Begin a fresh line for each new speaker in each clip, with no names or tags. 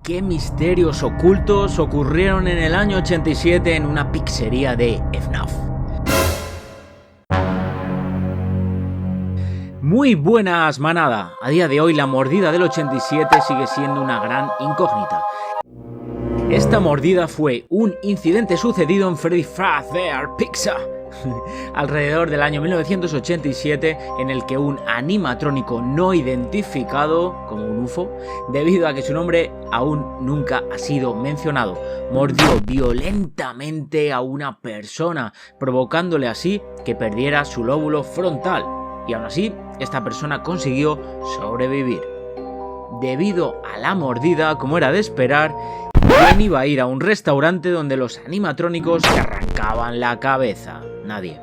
¿Qué misterios ocultos ocurrieron en el año 87 en una pizzería de FNAF? Muy buenas, manada. A día de hoy la mordida del 87 sigue siendo una gran incógnita. Esta mordida fue un incidente sucedido en Freddy Fazbear Pizza alrededor del año 1987, en el que un animatrónico no identificado como un UFO, debido a que su nombre aún nunca ha sido mencionado, mordió violentamente a una persona, provocándole así que perdiera su lóbulo frontal, y aún así esta persona consiguió sobrevivir. Debido a la mordida, como era de esperar, ¿quién iba a ir a un restaurante donde los animatrónicos se arrancaban la cabeza? Nadie.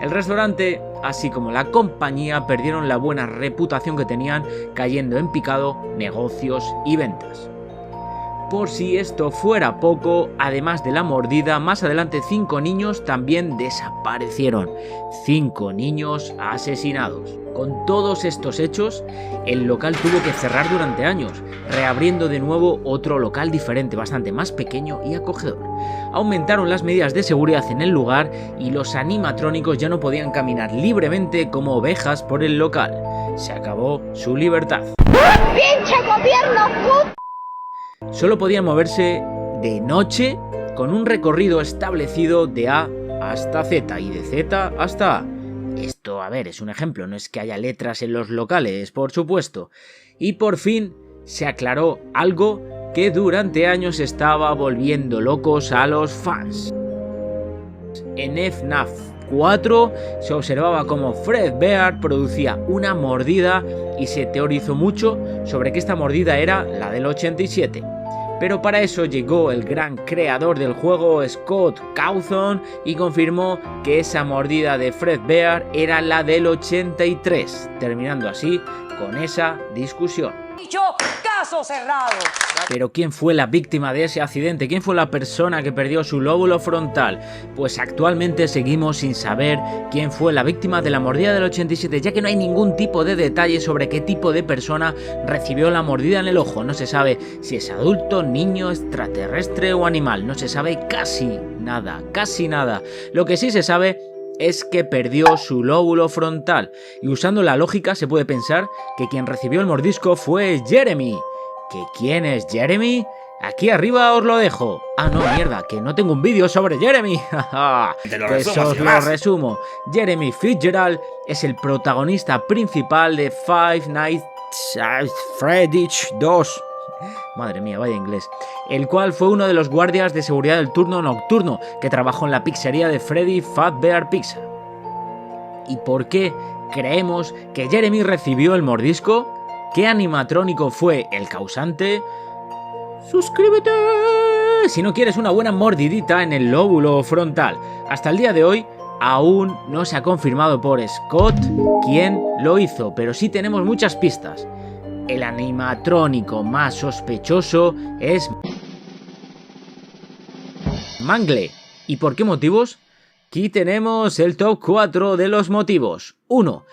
El restaurante, así como la compañía, perdieron la buena reputación que tenían, cayendo en picado negocios y ventas. Por si esto fuera poco, además de la mordida, más adelante 5 niños también desaparecieron. 5 niños asesinados. Con todos estos hechos, el local tuvo que cerrar durante años, reabriendo de nuevo otro local diferente, bastante más pequeño y acogedor. Aumentaron las medidas de seguridad en el lugar y los animatrónicos ya no podían caminar libremente como ovejas por el local. Se acabó su libertad.
¡Pinche gobierno puto!
Solo podían moverse de noche con un recorrido establecido de A hasta Z y de Z hasta A. Esto, a ver, es un ejemplo, no es que haya letras en los locales, por supuesto. Y por fin se aclaró algo que durante años estaba volviendo locos a los fans. En FNAF 4 se observaba cómo Fazbear producía una mordida y se teorizó mucho sobre que esta mordida era la del 87. Pero para eso llegó el gran creador del juego, Scott Cawthon, y confirmó que esa mordida de Fazbear era la del 83, terminando así con esa discusión.
Dicho caso cerrado.
Pero ¿quién fue la víctima de ese accidente? ¿Quién fue la persona que perdió su lóbulo frontal? Pues actualmente seguimos sin saber quién fue la víctima de la mordida del 87, ya que no hay ningún tipo de detalle sobre qué tipo de persona recibió la mordida en el ojo. No se sabe si es adulto, niño, extraterrestre o animal. No se sabe casi nada, casi nada. Lo que sí se sabe es que perdió su lóbulo frontal, y usando la lógica se puede pensar que quien recibió el mordisco fue Jeremy. ¿Que quién es Jeremy? Aquí arriba os lo dejo. Ah, no, mierda, que no tengo un vídeo sobre Jeremy. Pues os lo resumo. Jeremy Fitzgerald es el protagonista principal de Five Nights at Freddy's 2. Madre mía, vaya inglés. El cual fue uno de los guardias de seguridad del turno nocturno que trabajó en la pizzería de Freddy Fazbear Pizza. ¿Y por qué creemos que Jeremy recibió el mordisco? ¿Qué animatrónico fue el causante? ¡Suscríbete! Si no quieres una buena mordidita en el lóbulo frontal. Hasta el día de hoy aún no se ha confirmado por Scott quién lo hizo, pero sí tenemos muchas pistas. El animatrónico más sospechoso es Mangle. ¿Y por qué motivos? Aquí tenemos el top 4 de los motivos. 1.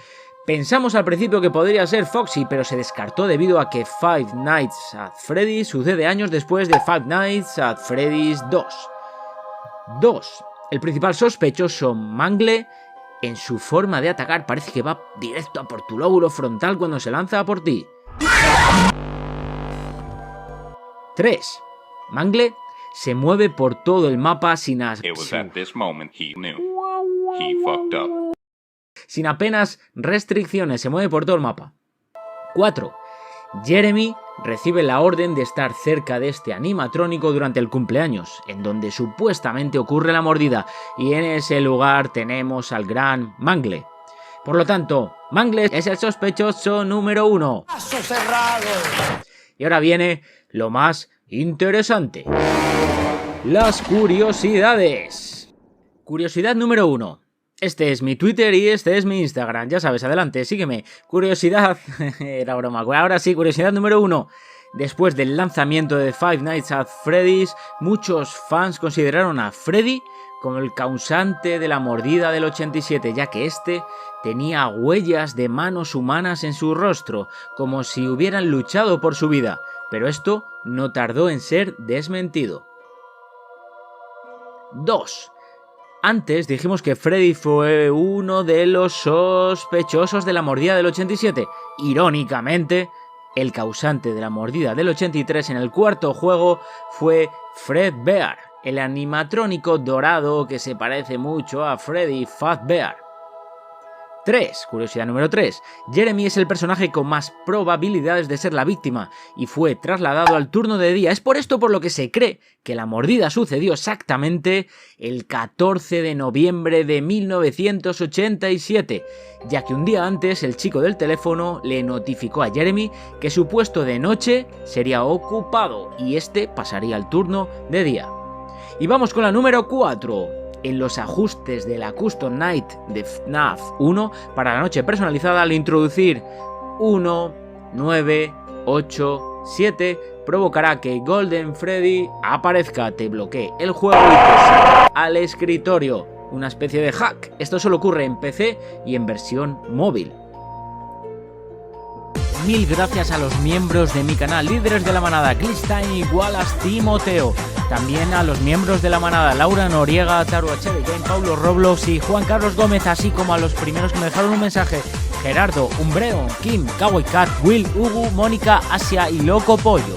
Pensamos al principio que podría ser Foxy, pero se descartó debido a que Five Nights at Freddy's sucede años después de Five Nights at Freddy's 2. 2. El principal sospechoso, Mangle, en su forma de atacar parece que va directo a por tu lóbulo frontal cuando se lanza a por ti. 3. Mangle se mueve por todo el mapa sin apenas restricciones, se mueve por todo el mapa. 4. Jeremy recibe la orden de estar cerca de este animatrónico durante el cumpleaños, en donde supuestamente ocurre la mordida, y en ese lugar tenemos al gran Mangle. Por lo tanto, Mangle es el sospechoso número 1.
Caso cerrado.
Y ahora viene lo más interesante. Las curiosidades. Curiosidad número 1. Este es mi Twitter y este es mi Instagram. Ya sabes, adelante, sígueme. Curiosidad... Era broma. Ahora sí, curiosidad número 1. Después del lanzamiento de Five Nights at Freddy's, muchos fans consideraron a Freddy como el causante de la mordida del 87, ya que este tenía huellas de manos humanas en su rostro, como si hubieran luchado por su vida. pero esto no tardó en ser desmentido. 2. Antes dijimos que Freddy fue uno de los sospechosos de la mordida del 87. Irónicamente, el causante de la mordida del 83 en el cuarto juego fue Fredbear, el animatrónico dorado que se parece mucho a Freddy Fazbear. 3. Curiosidad número 3. Jeremy es el personaje con más probabilidades de ser la víctima y fue trasladado al turno de día. Es por esto por lo que se cree que la mordida sucedió exactamente el 14 de noviembre de 1987, ya que un día antes el chico del teléfono le notificó a Jeremy que su puesto de noche sería ocupado y este pasaría al turno de día. Y vamos con la número 4. En los ajustes de la Custom Night de FNAF 1 para la noche personalizada, al introducir 1, 9, 8, 7 provocará que Golden Freddy aparezca, te bloquee el juego y te saque al escritorio. Una especie de hack. Esto solo ocurre en PC y en versión móvil. Mil gracias a los miembros de mi canal, líderes de la manada, Glitstein y Wallace Timoteo. También a los miembros de la manada, Laura Noriega, Taru HD Game, Paulo Roblox y Juan Carlos Gómez, así como a los primeros que me dejaron un mensaje: Gerardo, Umbreon, Kim, Kawaii Cat, Will, Ugu, Mónica, Asia y Loco Pollo.